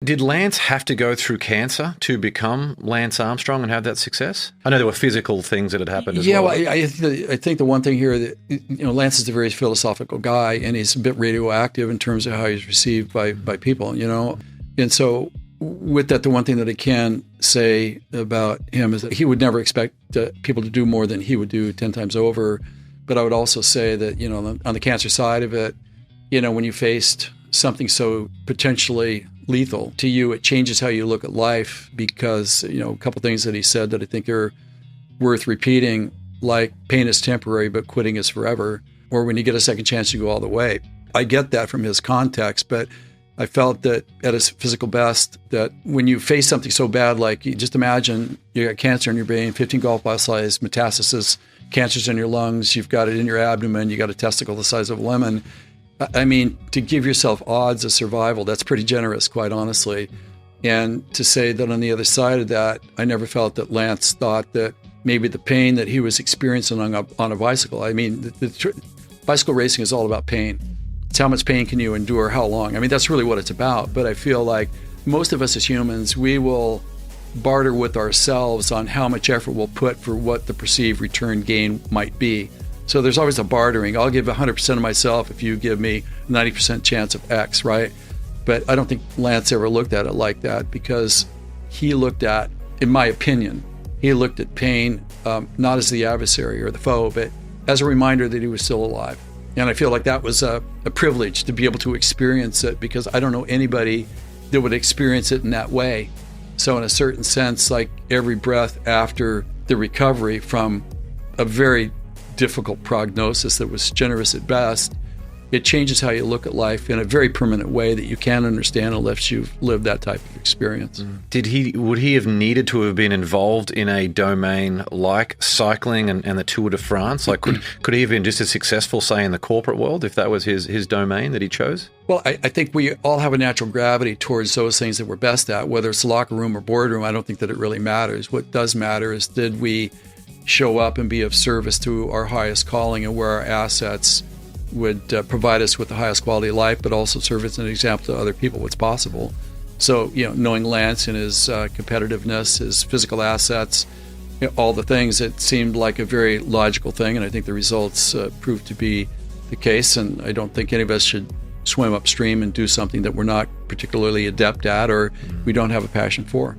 Did Lance have to go through cancer to become Lance Armstrong and have that success? I know there were physical things that had happened as well. Yeah, I think the one thing here that, Lance is a very philosophical guy, and he's a bit radioactive in terms of how he's received by people, And so with that, the one thing that I can say about him is that he would never expect people to do more than he would do 10 times over. But I would also say that, on the cancer side of it, when you faced something so potentially lethal to you, it changes how you look at life because, a couple things that he said that I think are worth repeating, like pain is temporary, but quitting is forever. Or when you get a second chance, you go all the way. I get that from his context, but I felt that at his physical best, that when you face something so bad, like you just imagine you got cancer in your brain, 15 golf ball size metastasis, cancer's in your lungs, you've got it in your abdomen, you got a testicle the size of a lemon. I mean, to give yourself odds of survival, that's pretty generous, quite honestly. And to say that on the other side of that, I never felt that Lance thought that maybe the pain that he was experiencing on a bicycle, I mean, bicycle racing is all about pain. It's how much pain can you endure, how long. I mean, that's really what it's about. But I feel like most of us as humans, we will barter with ourselves on how much effort we'll put for what the perceived return gain might be. So there's always a bartering. I'll give 100% of myself if you give me 90% chance of X, right? But I don't think Lance ever looked at it like that because he looked at, in my opinion, he looked at pain not as the adversary or the foe, but as a reminder that he was still alive. And I feel like that was a privilege to be able to experience it because I don't know anybody that would experience it in that way. So in a certain sense, like every breath after the recovery from a very difficult prognosis that was generous at best, it changes how you look at life in a very permanent way that you can't understand unless you've lived that type of experience. Would he have needed to have been involved in a domain like cycling and the Tour de France? Like could he have been just as successful, say, in the corporate world if that was his domain that he chose? Well, I think we all have a natural gravity towards those things that we're best at, whether it's locker room or boardroom. I don't think that it really matters. What does matter is did we show up and be of service to our highest calling and where our assets would provide us with the highest quality of life, but also serve as an example to other people what's possible. So, knowing Lance and his competitiveness, his physical assets, all the things, it seemed like a very logical thing, and I think the results proved to be the case, and I don't think any of us should swim upstream and do something that we're not particularly adept at or we don't have a passion for.